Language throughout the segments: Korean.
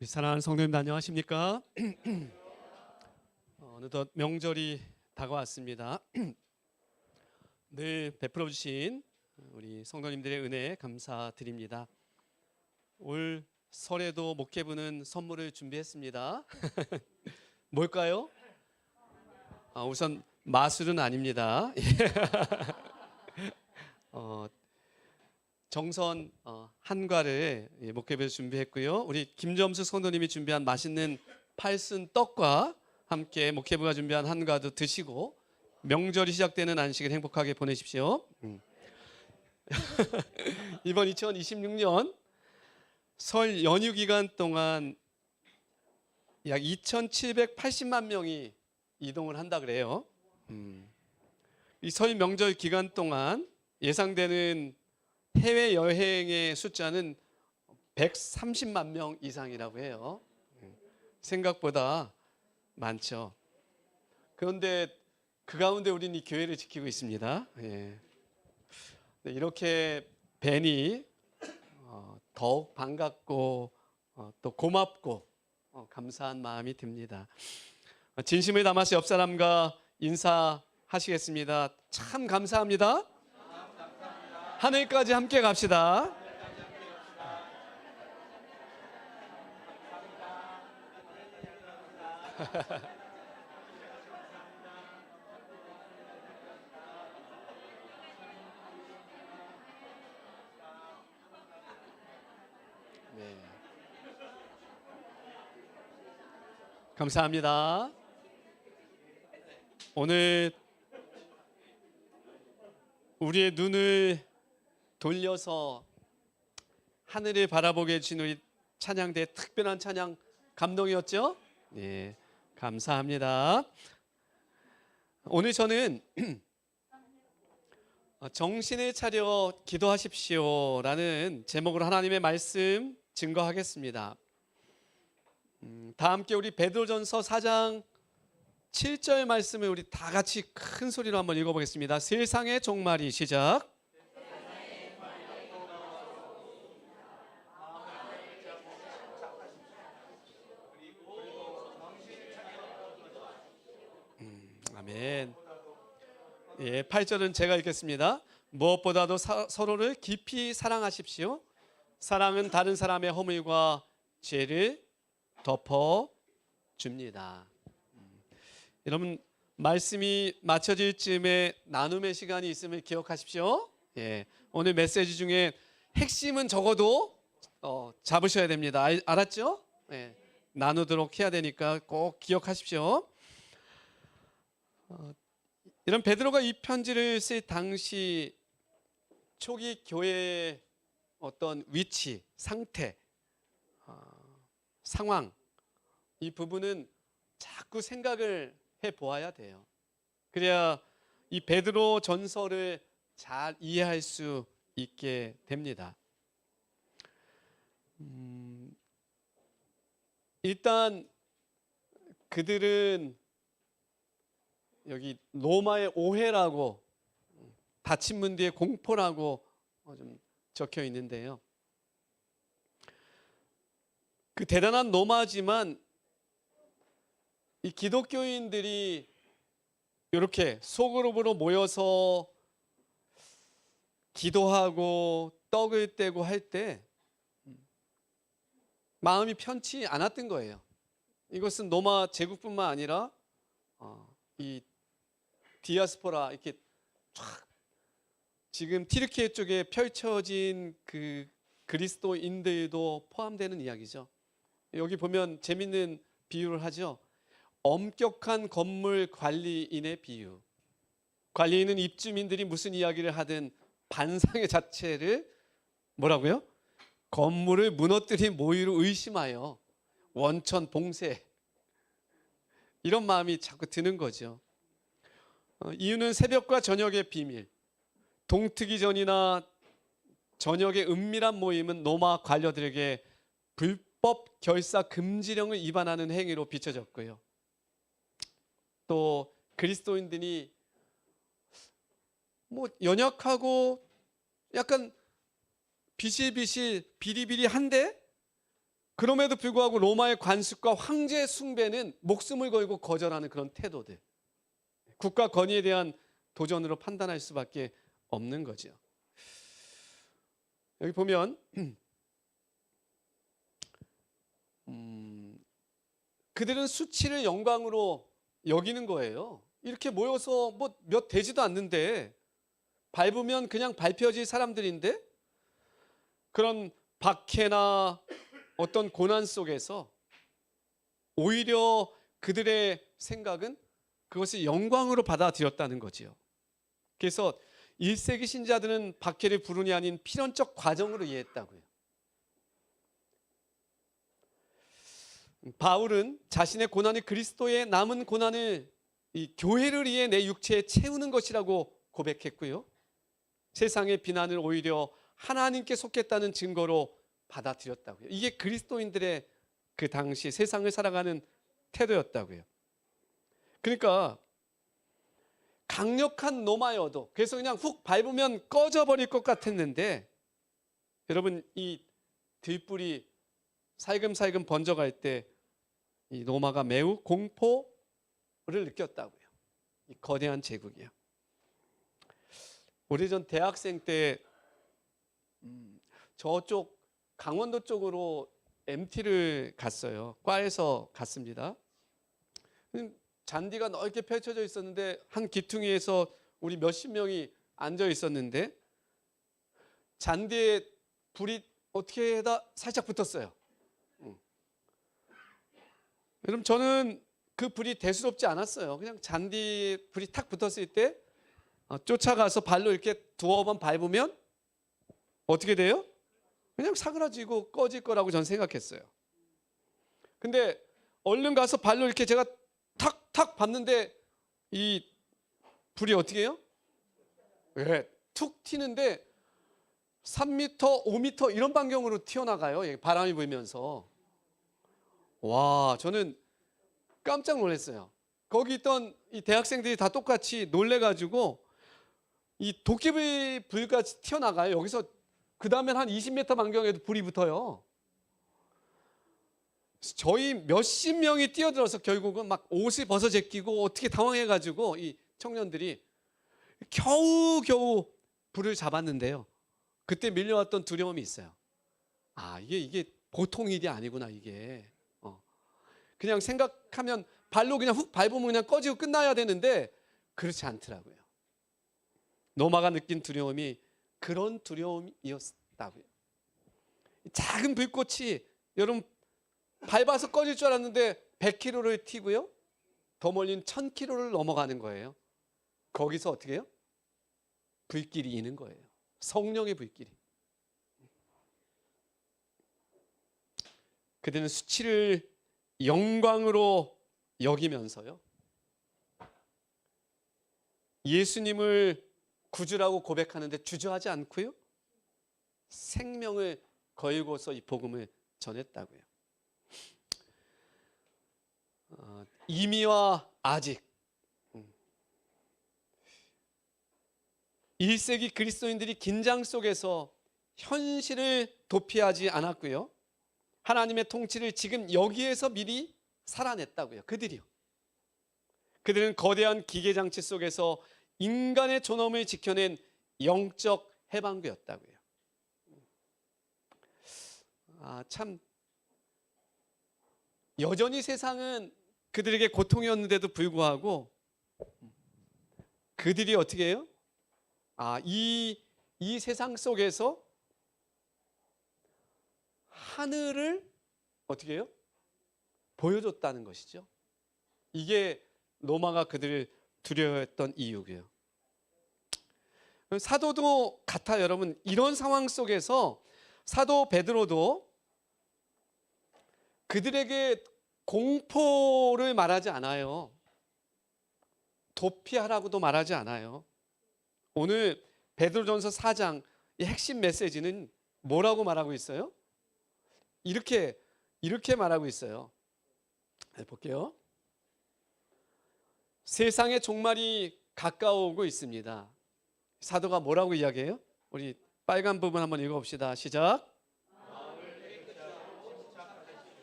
사랑하는 성도님들 안녕하십니까? 어느덧 명절이 다가왔습니다. 늘 베풀어 주신 우리 성도님들의 은혜 감사드립니다. 올 설에도 목회부는 선물을 준비했습니다. 뭘까요? 우선 마술은 아닙니다. 정선 한과를 목회부에서 준비했고요. 우리 김점수 성도님이 준비한 맛있는 팔순 떡과 함께 목회부가 준비한 한과도 드시고 명절이 시작되는 안식을 행복하게 보내십시오. 이번 2026년 설 연휴 기간 동안 약 2,780만 명이 이동을 한다 그래요. 이 설 명절 기간 동안 예상되는 해외 여행의 숫자는 130만 명 이상이라고 해요. 생각보다 많죠. 그런데 그 가운데 우리는 이 교회를 지키고 있습니다. 이렇게 뵈니 더욱 반갑고 또 고맙고 감사한 마음이 듭니다. 진심을 담아서 옆 사람과 인사하시겠습니다. 참 감사합니다. 하늘까지 함께 갑시다. 네. 감사합니다. 오늘 우리의 눈을 돌려서 하늘을 바라보게 해주신 우리 찬양대 특별한 찬양 감동이었죠? 네, 감사합니다. 오늘 저는 정신을 차려 기도하십시오 라는 제목으로 하나님의 말씀 증거하겠습니다. 다 함께 우리 베드로전서 4장 7절 말씀을 우리 다 같이 큰 소리로 한번 읽어보겠습니다. 세상의 종말이 시작. 아멘. 8절은 제가 읽겠습니다. 무엇보다도 서로를 깊이 사랑하십시오. 사랑은 다른 사람의 허물과 죄를 덮어줍니다. 여러분 말씀이 마쳐질 즈음에 나눔의 시간이 있음을 기억하십시오. 오늘 메시지 중에 핵심은 적어도 잡으셔야 됩니다. 알았죠? 나누도록 해야 되니까 꼭 기억하십시오. 이런 베드로가 이 편지를 쓸 당시 초기 교회의 어떤 위치, 상태, 상황 이 부분은 자꾸 생각을 해보아야 돼요. 그래야 이 베드로 전서를 잘 이해할 수 있게 됩니다. 일단 그들은 여기 로마의 오해라고 닫힌 문 뒤에 공포라고 좀 적혀 있는데요. 그 대단한 로마지만 이 기독교인들이 이렇게 소그룹으로 모여서 기도하고 떡을 떼고 할 때 마음이 편치 않았던 거예요. 이것은 로마 제국뿐만 아니라 이 디아스포라 이렇게 쫙 지금 튀르키예 쪽에 펼쳐진 그 그리스도인들도 포함되는 이야기죠. 여기 보면 재밌는 비유를 하죠. 엄격한 건물 관리인의 비유. 관리인은 입주민들이 무슨 이야기를 하든 반상회 자체를 뭐라고요? 건물을 무너뜨린 모의로 의심하여 원천 봉쇄 이런 마음이 자꾸 드는 거죠. 이유는 새벽과 저녁의 비밀, 동트기 전이나 저녁의 은밀한 모임은 로마 관료들에게 불법 결사 금지령을 위반하는 행위로 비춰졌고요. 또 그리스도인들이 연약하고 약간 비실비실 비리비리한데 그럼에도 불구하고 로마의 관습과 황제 숭배는 목숨을 걸고 거절하는 그런 태도들. 국가 권위에 대한 도전으로 판단할 수밖에 없는 거죠. 여기 보면 그들은 수치를 영광으로 여기는 거예요. 이렇게 모여서 뭐 몇 되지도 않는데 밟으면 그냥 밟혀질 사람들인데 그런 박해나 어떤 고난 속에서 오히려 그들의 생각은 그것을 영광으로 받아들였다는 거지요. 그래서 1세기 신자들은 박해를 불운이 아닌 필연적 과정으로 이해했다고요. 바울은 자신의 고난이 그리스도의 남은 고난을 이 교회를 위해 내 육체에 채우는 것이라고 고백했고요. 세상의 비난을 오히려 하나님께 속했다는 증거로 받아들였다고요. 이게 그리스도인들의 그 당시 세상을 살아가는 태도였다고요. 그러니까 강력한 노마여도 그래서 그냥 훅 밟으면 꺼져버릴 것 같았는데 여러분 이 들불이 살금살금 번져갈 때 이 노마가 매우 공포를 느꼈다고요. 이 거대한 제국이요. 오래전 대학생 때 저쪽 강원도 쪽으로 MT를 갔어요. 과에서 갔습니다. 잔디가 넓게 펼쳐져 있었는데 한 기퉁이에서 우리 몇십 명이 앉아 있었는데 잔디에 불이 어떻게 해다 살짝 붙었어요. 여러분 저는 그 불이 대수롭지 않았어요. 그냥 잔디 불이 탁 붙었을 때 쫓아가서 발로 이렇게 두어 번 밟으면 어떻게 돼요? 그냥 사그라지고 꺼질 거라고 저는 생각했어요. 근데 얼른 가서 발로 이렇게 제가 탁탁 밟는데 이 불이 어떻게 해요? 네, 툭 튀는데 3m, 5m 이런 반경으로 튀어나가요. 바람이 불면서. 와, 저는 깜짝 놀랐어요. 거기 있던 이 대학생들이 다 똑같이 놀래가지고 이 도깨비 불같이 튀어나가요. 여기서 그 다음엔 한 20m 반경에도 불이 붙어요. 저희 몇십 명이 뛰어들어서 결국은 막 옷을 벗어 제끼고 어떻게 당황해가지고 이 청년들이 겨우겨우 불을 잡았는데요. 그때 밀려왔던 두려움이 있어요. 아, 이게 보통 일이 아니구나, 이게. 그냥 생각하면 발로 그냥 훅 밟으면 그냥 꺼지고 끝나야 되는데 그렇지 않더라고요. 노마가 느낀 두려움이 그런 두려움이었다고요. 작은 불꽃이 여러분 밟아서 꺼질 줄 알았는데 100km를 튀고요. 더 멀린 1000km를 넘어가는 거예요. 거기서 어떻게 해요? 불길이 있는 거예요. 성령의 불길이. 그들은 수치를 영광으로 여기면서요. 예수님을 구주라고 고백하는데 주저하지 않고요. 생명을 걸고서 이 복음을 전했다고요. 이미와 아직 1세기 그리스도인들이 긴장 속에서 현실을 도피하지 않았고요. 하나님의 통치를 지금 여기에서 미리 살아냈다고요. 그들이요. 그들은 거대한 기계장치 속에서 인간의 존엄을 지켜낸 영적 해방구였다고요. 참 여전히 세상은 그들에게 고통이었는데도 불구하고 그들이 어떻게 해요? 이 세상 속에서 하늘을 어떻게 해요? 보여줬다는 것이죠. 이게 로마가 그들을 두려워했던 이유고요. 사도도 같아요. 여러분 이런 상황 속에서 사도 베드로도 그들에게 공포를 말하지 않아요. 도피하라고도 말하지 않아요. 오늘 베드로전서 4장 이 핵심 메시지는 뭐라고 말하고 있어요? 이렇게 말하고 있어요. 볼게요. 세상의 종말이 가까워오고 있습니다. 사도가 뭐라고 이야기해요? 우리 빨간 부분 한번 읽어봅시다. 시작.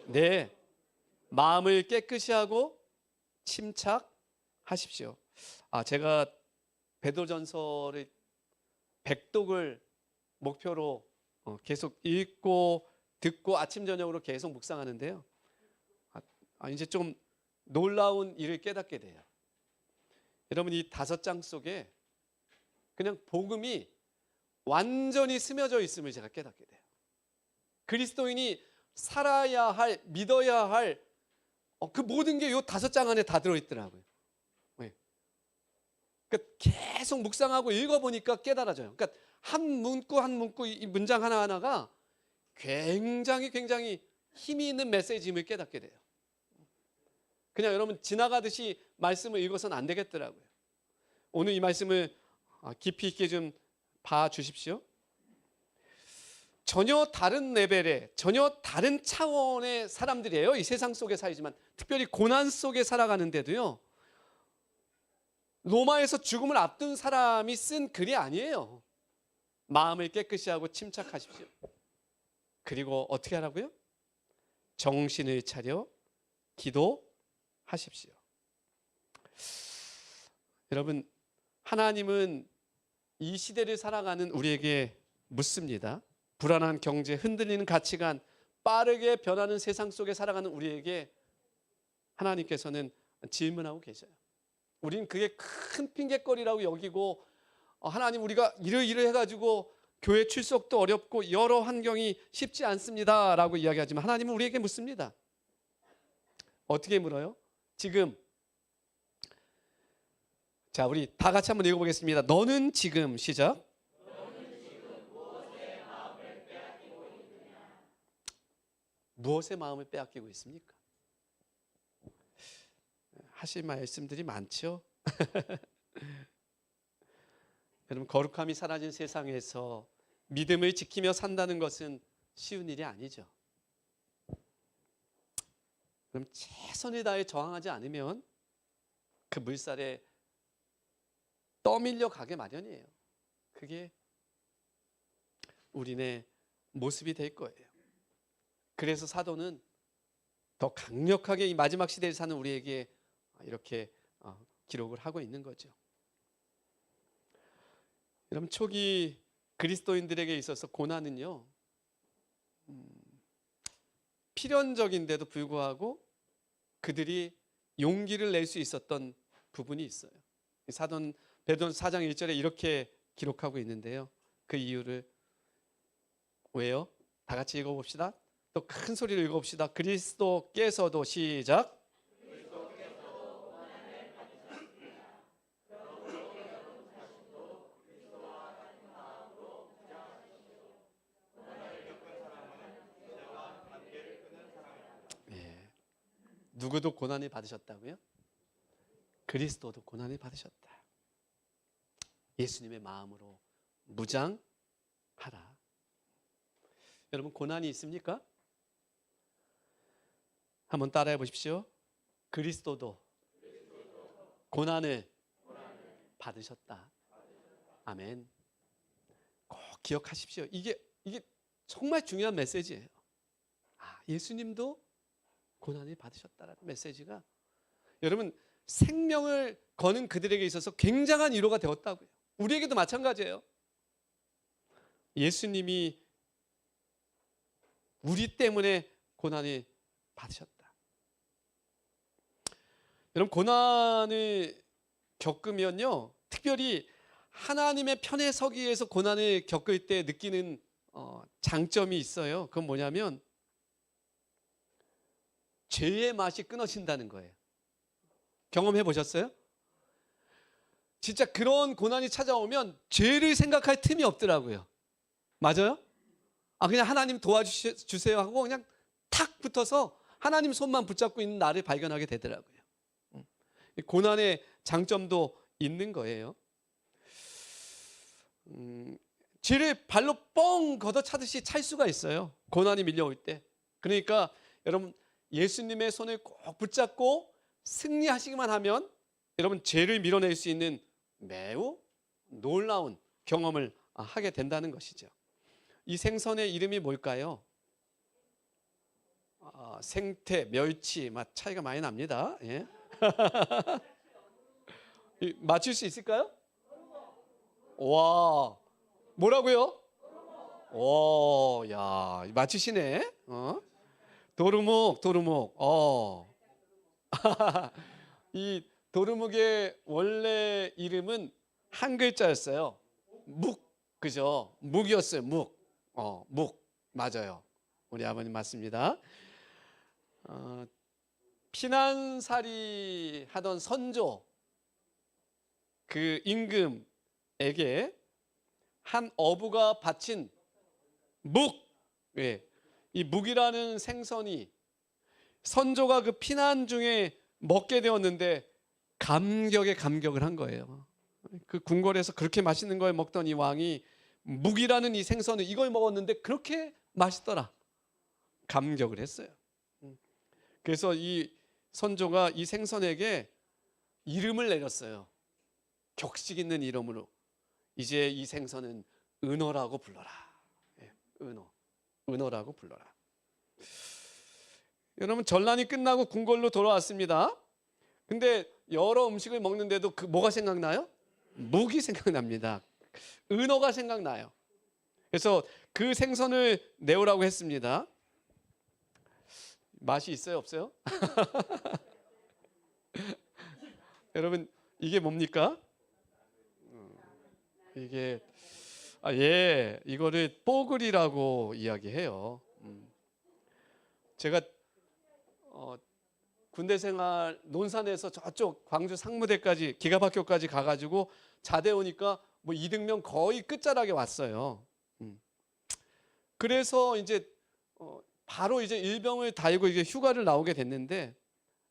네, 마음을 깨끗이 하고 침착하십시오. 제가 베드로전서를 백독을 목표로 계속 읽고 듣고 아침 저녁으로 계속 묵상하는데요. 이제 좀 놀라운 일을 깨닫게 돼요. 여러분, 이 5장 속에 그냥 복음이 완전히 스며져 있음을 제가 깨닫게 돼요. 그리스도인이 살아야 할, 믿어야 할 그 모든 게 이 5장 안에 다 들어있더라고요. 네. 그러니까 계속 묵상하고 읽어보니까 깨달아져요. 그러니까 한 문구 한 문구, 이 문장 하나하나가 굉장히 힘이 있는 메시지임을 깨닫게 돼요. 그냥 여러분 지나가듯이 말씀을 읽어서는 안 되겠더라고요. 오늘 이 말씀을 깊이 있게 좀 봐주십시오. 전혀 다른 레벨의, 전혀 다른 차원의 사람들이에요. 이 세상 속에 살지만, 특별히 고난 속에 살아가는데도요, 로마에서 죽음을 앞둔 사람이 쓴 글이 아니에요. 마음을 깨끗이 하고 침착하십시오. 그리고 어떻게 하라고요? 정신을 차려 기도하십시오. 여러분, 하나님은 이 시대를 살아가는 우리에게 묻습니다. 불안한 경제, 흔들리는 가치관, 빠르게 변하는 세상 속에 살아가는 우리에게 하나님께서는 질문하고 계셔요. 우린 그게 큰 핑계거리라고 여기고, 하나님 우리가 이러 해가지고 교회 출석도 어렵고 여러 환경이 쉽지 않습니다 라고 이야기하지만, 하나님은 우리에게 묻습니다. 어떻게 물어요? 지금, 자, 우리 다 같이 한번 읽어보겠습니다. 너는 지금, 시작. 무엇의 마음을 빼앗기고 있습니까? 하실 말씀들이 많죠. 여러분, 거룩함이 사라진 세상에서 믿음을 지키며 산다는 것은 쉬운 일이 아니죠. 그럼 최선을 다해 저항하지 않으면 그 물살에 떠밀려 가게 마련이에요. 그게 우리네 모습이 될 거예요. 그래서 사도는 더 강력하게 이 마지막 시대에 사는 우리에게 이렇게 기록을 하고 있는 거죠. 여러분, 초기 그리스도인들에게 있어서 고난은요, 필연적인데도 불구하고 그들이 용기를 낼 수 있었던 부분이 있어요. 사도는 베드로전서 4장 1절에 이렇게 기록하고 있는데요. 그 이유를, 왜요? 다 같이 읽어봅시다. 또 큰 소리로 읽어봅시다. 그리스도께서도, 시작. 예. 누구도 고난을 받으셨다고요? 그리스도도 고난을 받으셨다. 예수님의 마음으로 무장하라. 여러분, 고난이 있습니까? 한번 따라해 보십시오. 그리스도도 고난을 받으셨다. 아멘. 꼭 기억하십시오. 이게 정말 중요한 메시지예요. 예수님도 고난을 받으셨다라는 메시지가, 여러분, 생명을 거는 그들에게 있어서 굉장한 위로가 되었다고요. 우리에게도 마찬가지예요. 예수님이 우리 때문에 고난을 받으셨다. 여러분, 고난을 겪으면요, 특별히 하나님의 편에 서기 위해서 고난을 겪을 때 느끼는 장점이 있어요. 그건 뭐냐면 죄의 맛이 끊어진다는 거예요. 경험해 보셨어요? 진짜 그런 고난이 찾아오면 죄를 생각할 틈이 없더라고요. 맞아요? 그냥 하나님 도와주세요 하고 그냥 탁 붙어서 하나님 손만 붙잡고 있는 나를 발견하게 되더라고요. 고난의 장점도 있는 거예요. 죄를 발로 뻥 걷어차듯이 찰 수가 있어요. 고난이 밀려올 때. 그러니까 여러분, 예수님의 손을 꼭 붙잡고 승리하시기만 하면 여러분, 죄를 밀어낼 수 있는 매우 놀라운 경험을 하게 된다는 것이죠. 이 생선의 이름이 뭘까요? 생태, 멸치 맛 차이가 많이 납니다. 예. 맞출 수 있을까요? 와, 뭐라고요? 오, 야, 맞추시네. 도루묵, 도루묵. 이 도루묵의 원래 이름은 한 글자였어요. 묵, 그죠? 묵이었어요. 묵. 묵 맞아요. 우리 아버님 맞습니다. 피난살이 하던 선조 그 임금에게 한 어부가 바친 묵, 예, 이 묵이라는 생선이 선조가 그 피난 중에 먹게 되었는데 감격에 감격을 한 거예요. 그 궁궐에서 그렇게 맛있는 걸 먹던 이 왕이 묵이라는 이 생선을 이걸 먹었는데 그렇게 맛있더라. 감격을 했어요. 그래서 이 선조가 이 생선에게 이름을 내렸어요. 격식 있는 이름으로. 이제 이 생선은 은어라고 불러라. 예, 은어라고 불러라. 여러분, 전란이 끝나고 궁궐로 돌아왔습니다. 근데 여러 음식을 먹는데도 그 뭐가 생각나요? 묵이 생각납니다. 은어가 생각나요. 그래서 그 생선을 내오라고 했습니다. 맛이 있어요, 없어요? 여러분, 이게 뭡니까? 이게 예, 이거를 뽀글이라고 이야기해요. 제가 군대 생활 논산에서 저쪽 광주 상무대까지 기갑학교까지 가가지고 자대 오니까 뭐 이등병 거의 끝자락에 왔어요. 그래서 이제 바로 이제 일병을 달고 이제 휴가를 나오게 됐는데,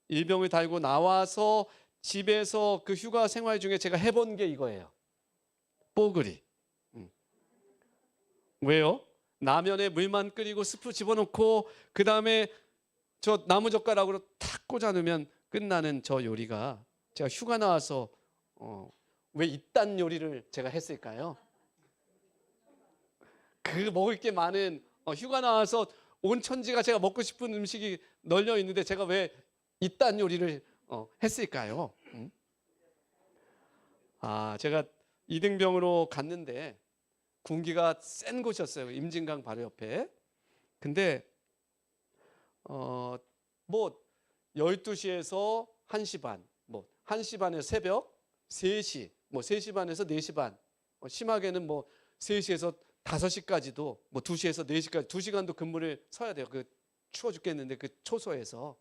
일병을 달고 나와서 집에서 그 휴가 생활 중에 제가 해본 게 이거예요. 뽀글이. 왜요? 라면에 물만 끓이고 스프 집어넣고 그 다음에 저 나무젓가락으로 탁 꽂아 넣으면 끝나는 저 요리가, 제가 휴가 나와서 왜 이딴 요리를 제가 했을까요? 그 먹을 게 많은 휴가 나와서 온 천지가 제가 먹고 싶은 음식이 널려 있는데 제가 왜 이딴 요리를 했을까요? 제가 이등병으로 갔는데 군기가 센 곳이었어요. 임진강 바로 옆에. 근데 뭐 12시에서 1시 반, 뭐 1시 반에서 새벽 3시, 뭐 3시 반에서 4시 반, 심하게는 뭐 3시에서 5시까지도, 뭐 2시에서 4시까지 2시간도 근무를 서야 돼요. 그 추워 죽겠는데 그 초소에서.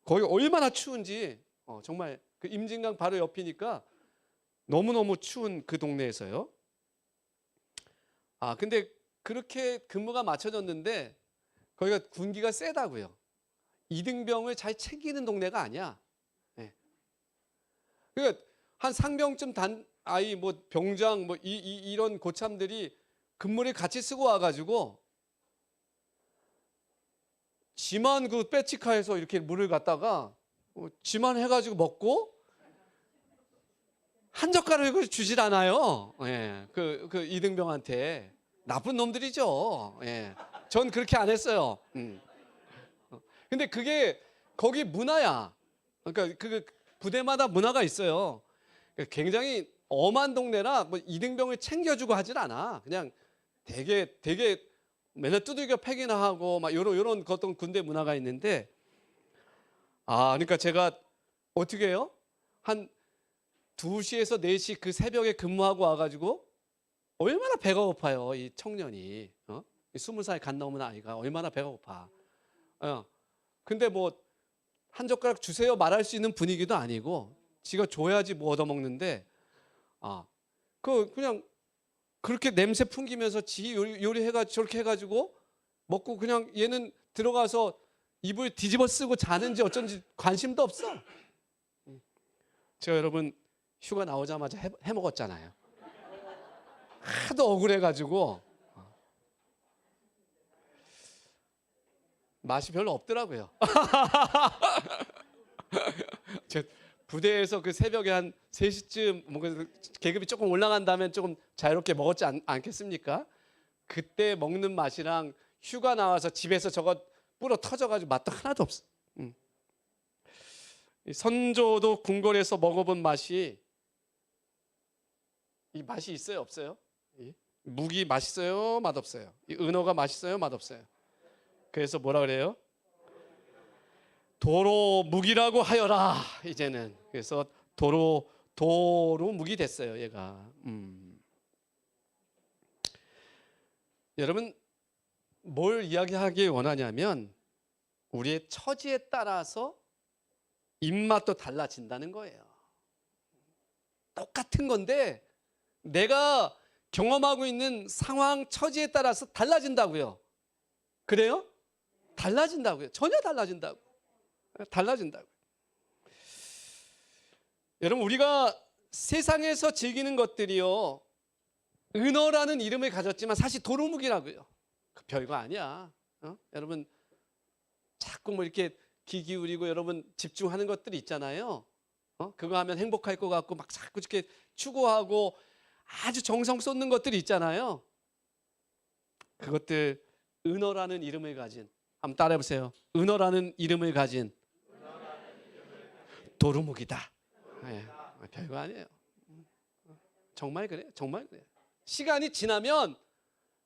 거기 얼마나 추운지 정말 그 임진강 바로 옆이니까 너무너무 추운 그 동네에서요. 근데 그렇게 근무가 맞춰졌는데 거기가 군기가 세다고요. 이등병을 잘 챙기는 동네가 아니야. 네. 그러니까 한 상병쯤 단 아이, 뭐 병장, 뭐 이런 고참들이 근무를 같이 쓰고 와가지고 지만 그 빼치카에서 이렇게 물을 갖다가 지만 해가지고 먹고 한 젓가락을 주질 않아요. 예, 그 이등병한테. 나쁜 놈들이죠. 예, 전 그렇게 안 했어요. 근데 그게 거기 문화야. 그러니까 그 부대마다 문화가 있어요. 그러니까 굉장히 엄한 동네라 뭐 이등병을 챙겨주고 하질 않아. 그냥 되게 맨날 두들겨 패기나 하고 막 요런 어떤 군대 문화가 있는데, 그러니까 제가 어떻게 해요? 한 2시에서 4시 그 새벽에 근무하고 와가지고 얼마나 배가 고파요, 이 청년이. 20살 갓 넘은 아이가 얼마나 배가 고파. 근데 뭐 한 젓가락 주세요 말할 수 있는 분위기도 아니고, 지가 줘야지 뭐 얻어먹는데, 그냥 그렇게 냄새 풍기면서 지 요리해가지고 저렇게 해가지고 먹고, 그냥 얘는 들어가서 이불 뒤집어 쓰고 자는지 어쩐지 관심도 없어. 제가 여러분 휴가 나오자마자 해먹었잖아요. 하도 억울해가지고 맛이 별로 없더라고요. 제 부대에서 그 새벽에 한 3시쯤 뭔가 계급이 조금 올라간 다음에 조금 자유롭게 먹었지 않겠습니까? 그때 먹는 맛이랑 휴가 나와서 집에서 저거 불어 터져가지고 맛도 하나도 없어. 이 선조도 궁궐에서 먹어본 맛이, 이 맛이 있어요, 없어요? 묵이 맛있어요, 맛없어요? 이 은어가 맛있어요, 맛없어요? 그래서 뭐라 그래요? 도로묵이라고 하여라, 이제는. 그래서 도로묵이 됐어요, 얘가. 여러분, 뭘 이야기하기 원하냐면 우리의 처지에 따라서 입맛도 달라진다는 거예요. 똑같은 건데 내가 경험하고 있는 상황, 처지에 따라서 달라진다고요. 그래요? 달라진다고요. 전혀 달라진다고. 달라진다고. 여러분, 우리가 세상에서 즐기는 것들이요, 은어라는 이름을 가졌지만 사실 도루묵이라고요. 별거 아니야. 여러분, 자꾸 뭐 이렇게 귀 기울이고 여러분 집중하는 것들이 있잖아요. 그거 하면 행복할 것 같고 막 자꾸 이렇게 추구하고 아주 정성 쏟는 것들이 있잖아요. 그것들 은어라는 이름을 가진, 한번 따라해 보세요. 은어라는 이름을 가진 도루묵이다. 네, 별거 아니에요. 정말 그래요. 정말 그래요. 시간이 지나면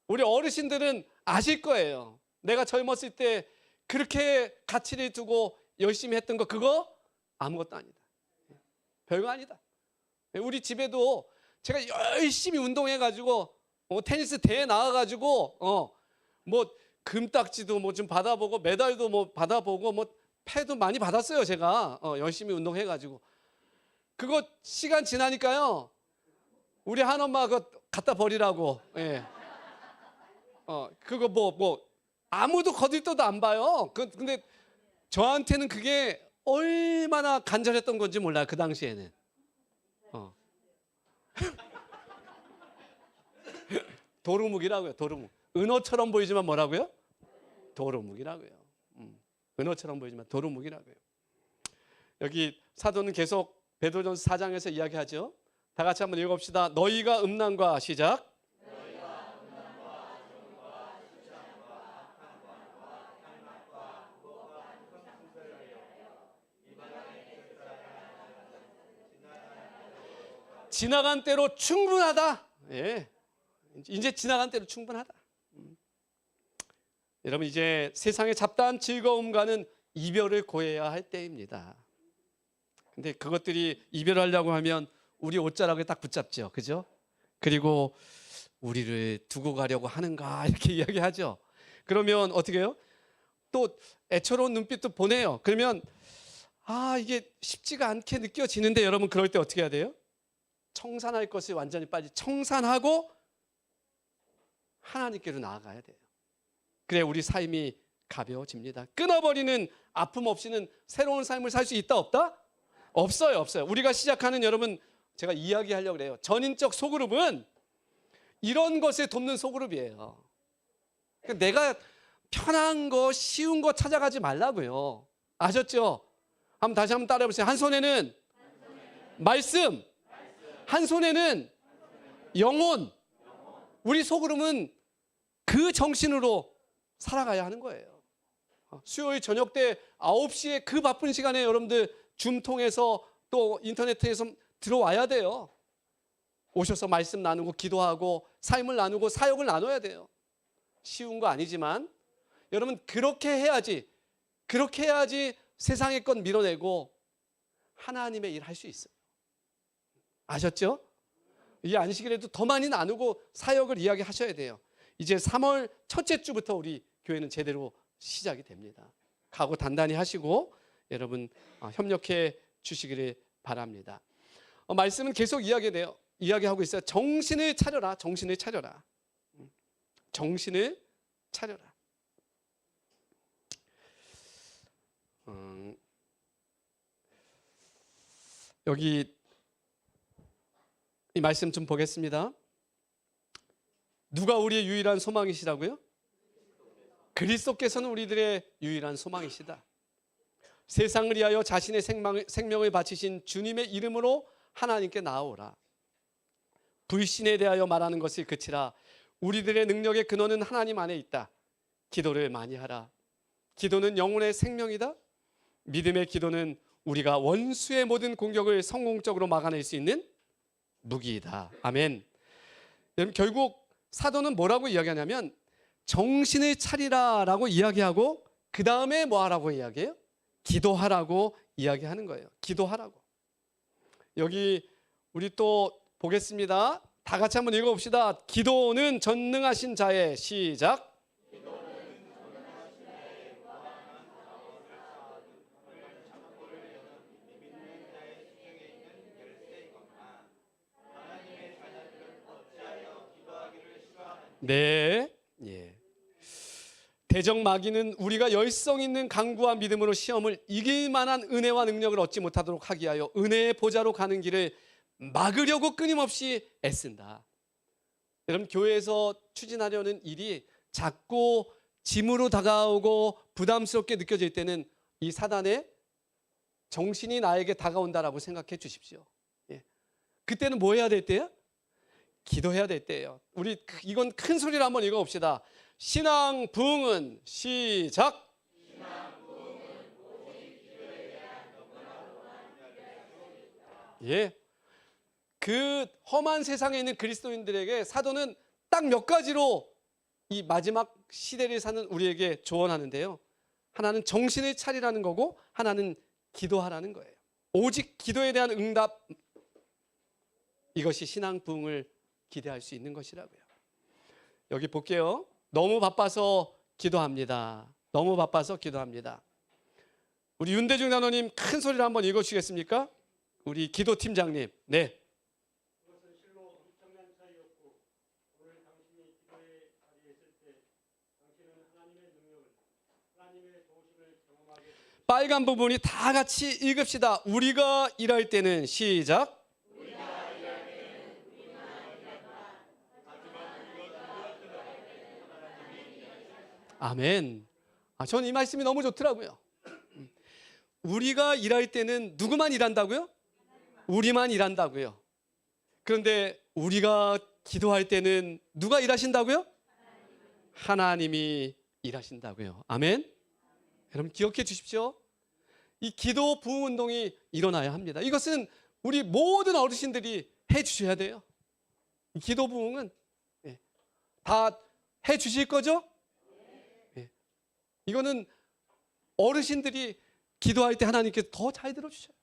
우리 어르신들은 아실 거예요. 내가 젊었을 때 그렇게 가치를 두고 열심히 했던 거, 그거 아무것도 아니다. 별거 아니다. 우리 집에도 제가 열심히 운동해가지고 테니스 대회 나가가지고 뭐 금딱지도 뭐 좀 받아보고 메달도 뭐 받아보고 뭐 패도 많이 받았어요. 제가 열심히 운동해가지고. 그거 시간 지나니까요, 우리 한엄마 그거 갖다 버리라고. 예. 그거 뭐 아무도 거들떠도 안 봐요. 근데 저한테는 그게 얼마나 간절했던 건지 몰라요. 그 당시에는. 도루묵이라고요. 도루묵. 은어처럼 보이지만 뭐라고요? 도루묵이라고요. 은어처럼 보이지만 도루묵이라고요. 여기 사도는 계속 베드로전서 4장에서 이야기하죠. 다 같이 한번 읽어봅시다. 너희가 음란과 시작. 지나간 대로 충분하다. 예, 이제 지나간 대로 충분하다. 여러분, 이제 세상의 잡다한 즐거움과는 이별을 고해야 할 때입니다. 근데 그것들이 이별하려고 하면 우리 옷자락을 딱 붙잡죠. 그죠? 그리고 우리를 두고 가려고 하는가 이렇게 이야기하죠. 그러면 어떻게 해요? 또 애처로운 눈빛도 보내요. 그러면 이게 쉽지가 않게 느껴지는데 여러분, 그럴 때 어떻게 해야 돼요? 청산할 것을 완전히 빨리 청산하고 하나님께로 나아가야 돼요. 그래 우리 삶이 가벼워집니다. 끊어버리는 아픔 없이는 새로운 삶을 살 수 있다 없다? 없어요. 없어요. 우리가 시작하는, 여러분, 제가 이야기하려고 그래요. 전인적 소그룹은 이런 것에 돕는 소그룹이에요. 그러니까 내가 편한 거, 쉬운 거 찾아가지 말라고요. 아셨죠? 다시 한번 따라해 보세요. 한 손에는 말씀, 한 손에는 영혼. 우리 소그룹은 그 정신으로 살아가야 하는 거예요. 수요일 저녁 때 9시에 그 바쁜 시간에 여러분들 줌 통해서 또 인터넷에서 들어와야 돼요. 오셔서 말씀 나누고 기도하고 삶을 나누고 사역을 나눠야 돼요. 쉬운 거 아니지만 여러분, 그렇게 해야지 세상의 것 밀어내고 하나님의 일 할 수 있어요. 아셨죠? 이 안식일에도 더 많이 나누고 사역을 이야기하셔야 돼요. 이제 3월 첫째 주부터 우리 교회는 제대로 시작이 됩니다. 각오 단단히 하시고 여러분 협력해 주시기를 바랍니다. 말씀은 계속 이야기하고 있어요. 정신을 차려라. 정신을 차려라. 정신을 차려라. 여기 이 말씀 좀 보겠습니다. 누가 우리의 유일한 소망이시라고요? 그리스도께서는 우리들의 유일한 소망이시다. 세상을 위하여 자신의 생명을 바치신 주님의 이름으로 하나님께 나아오라. 불신에 대하여 말하는 것을 그치라. 우리들의 능력의 근원은 하나님 안에 있다. 기도를 많이 하라. 기도는 영혼의 생명이다. 믿음의 기도는 우리가 원수의 모든 공격을 성공적으로 막아낼 수 있는 무기이다. 아멘. 여러분, 결국 사도는 뭐라고 이야기하냐면 정신을 차리라라고 이야기하고 그 다음에 뭐 하라고 이야기해요? 기도하라고 이야기하는 거예요. 기도하라고. 여기 우리 또 보겠습니다. 다 같이 한번 읽어봅시다. 기도는 전능하신 자의 시작. 네, 예. 대적마귀는 우리가 열성 있는 강구와 믿음으로 시험을 이길 만한 은혜와 능력을 얻지 못하도록 하기 위하여 은혜의 보좌로 가는 길을 막으려고 끊임없이 애쓴다. 여러분, 교회에서 추진하려는 일이 작고 짐으로 다가오고 부담스럽게 느껴질 때는 이 사단의 정신이 나에게 다가온다라고 생각해 주십시오. 예. 그때는 뭐 해야 될 때야? 기도해야 될 때예요. 우리 이건 큰 소리로 한번 읽어봅시다. 신앙 부흥은 시작. 예, 그 험한 세상에 있는 그리스도인들에게 사도는 딱 몇 가지로 이 마지막 시대를 사는 우리에게 조언하는데요. 하나는 정신을 차리라는 거고 하나는 기도하라는 거예요. 오직 기도에 대한 응답, 이것이 신앙 부흥을 기대할 수 있는 것이라고요. 여기 볼게요. 너무 바빠서 기도합니다. 너무 바빠서 기도합니다. 우리 윤대중 단원님 큰 소리로 한번 읽어주시겠습니까? 우리 기도팀장님. 네. 그것은 실로 엄청난 차이였고 오늘 당신이 기도의 자리에 있을 때 당신은 하나님의 능력을, 하나님의 도우심을 경험하게 됩니다. 빨간 부분이 다 같이 읽읍시다. 우리가 일할 때는 시작. 아멘. 저는 이 말씀이 너무 좋더라고요. 우리가 일할 때는 누구만 일한다고요? 우리만 일한다고요. 그런데 우리가 기도할 때는 누가 일하신다고요? 하나님이 일하신다고요. 아멘. 여러분, 기억해 주십시오. 이 기도 부흥 운동이 일어나야 합니다. 이것은 우리 모든 어르신들이 해 주셔야 돼요. 이 기도 부흥은 다 해 주실 거죠? 이거는 어르신들이 기도할 때 하나님께서 더 잘 들어주셔요.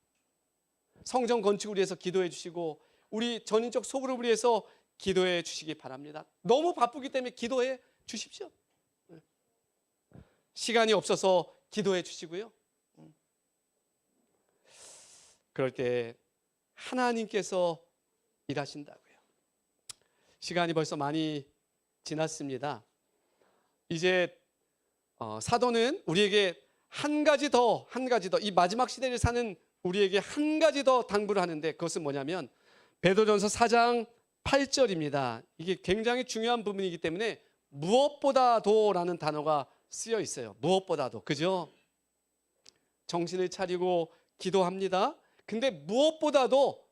성전 건축을 위해서 기도해 주시고 우리 전인적 소그룹을 위해서 기도해 주시기 바랍니다. 너무 바쁘기 때문에 기도해 주십시오. 시간이 없어서 기도해 주시고요. 그럴 때 하나님께서 일하신다고요. 시간이 벌써 많이 지났습니다. 이제 사도는 우리에게 한 가지 더 이 마지막 시대를 사는 우리에게 한 가지 더 당부를 하는데 그것은 뭐냐면 베드로전서 4장 8절입니다. 이게 굉장히 중요한 부분이기 때문에 무엇보다도라는 단어가 쓰여 있어요. 무엇보다도. 그죠? 정신을 차리고 기도합니다. 근데 무엇보다도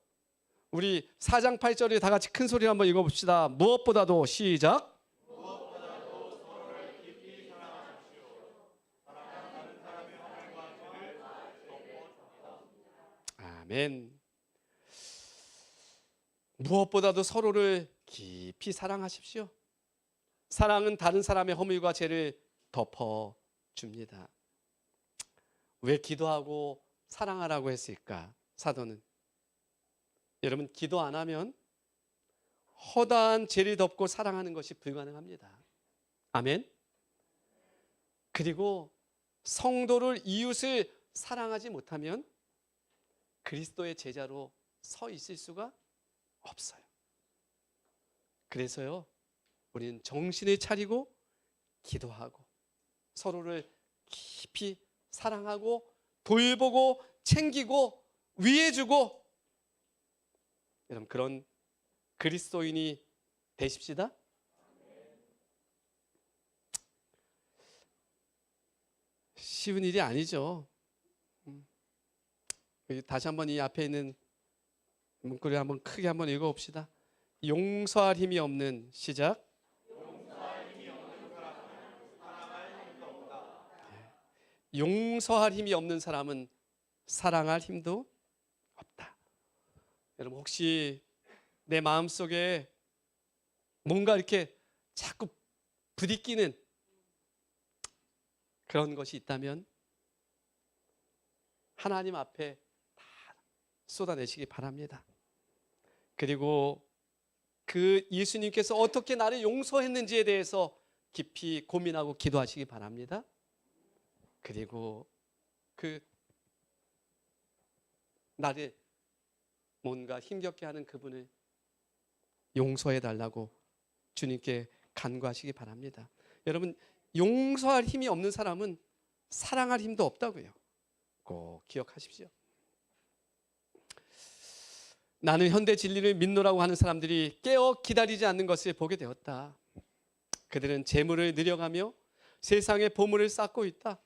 우리 4장 8절을 다 같이 큰 소리로 한번 읽어봅시다. 무엇보다도 시작. 아멘. 무엇보다도 서로를 깊이 사랑하십시오. 사랑은 다른 사람의 허물과 죄를 덮어줍니다. 왜 기도하고 사랑하라고 했을까? 사도는 여러분, 기도 안 하면 허다한 죄를 덮고 사랑하는 것이 불가능합니다. 아멘. 그리고 성도를, 이웃을 사랑하지 못하면 그리스도의 제자로 서 있을 수가 없어요. 그래서요, 우리는 정신을 차리고 기도하고 서로를 깊이 사랑하고 돌보고 챙기고 위해주고, 여러분, 그런 그리스도인이 되십시다. 쉬운 일이 아니죠. 다시 한번 이 앞에 있는 문구를 한번 크게 한번 읽어봅시다. 용서할 힘이 없는 시작. 용서할 힘이 없는 사람은 사랑할 힘도 없다. 여러분 혹시 내 마음속에 뭔가 이렇게 자꾸 부딪히는 그런 것이 있다면 하나님 앞에 다 쏟아내시기 바랍니다. 그리고 그 예수님께서 어떻게 나를 용서했는지에 대해서 깊이 고민하고 기도하시기 바랍니다. 그리고 그 나를 뭔가 힘겹게 하는 그분을 용서해 달라고 주님께 간구하시기 바랍니다. 여러분 용서할 힘이 없는 사람은 사랑할 힘도 없다고요. 꼭 기억하십시오. 나는 현대 진리를 믿노라고 하는 사람들이 깨어 기다리지 않는 것을 보게 되었다. 그들은 재물을 늘여가며 세상의 보물을 쌓고 있다.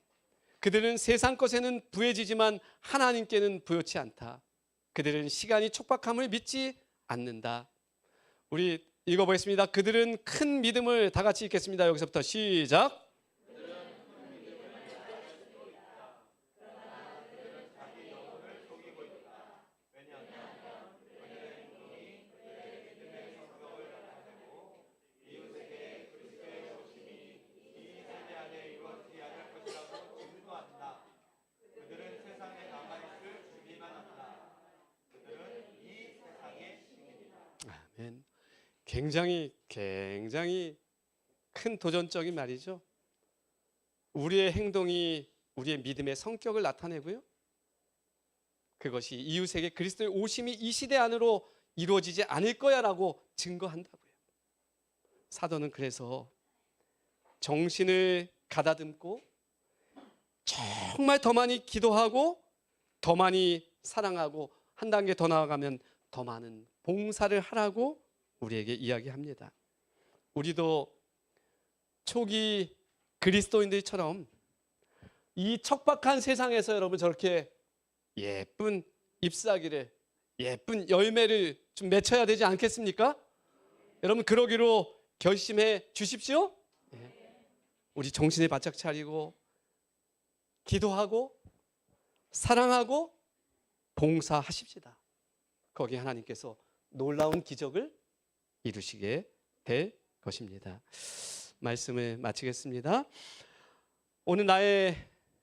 그들은 세상 것에는 부해지지만 하나님께는 부요치 않다. 그들은 시간이 촉박함을 믿지 않는다. 우리 읽어보겠습니다. 그들은 큰 믿음을 다 같이 읽겠습니다. 여기서부터 시작. 아멘. 굉장히 큰 도전적인 말이죠. 우리의 행동이 우리의 믿음의 성격을 나타내고요. 그것이 이웃에게 그리스도의 오심이 이 시대 안으로 이루어지지 않을 거야라고 증거한다고요. 사도는 그래서 정신을 가다듬고 정말 더 많이 기도하고 더 많이 사랑하고 한 단계 더 나아가면 더 많은 봉사를 하라고 우리에게 이야기합니다. 우리도 초기 그리스도인들처럼 이 척박한 세상에서 여러분 저렇게 예쁜 잎사귀를 예쁜 열매를 좀 맺혀야 되지 않겠습니까? 여러분 그러기로 결심해 주십시오. 우리 정신을 바짝 차리고 기도하고 사랑하고 봉사하십시다. 거기에 하나님께서 놀라운 기적을 이루시게 될 것입니다. 말씀을 마치겠습니다. 오늘 나의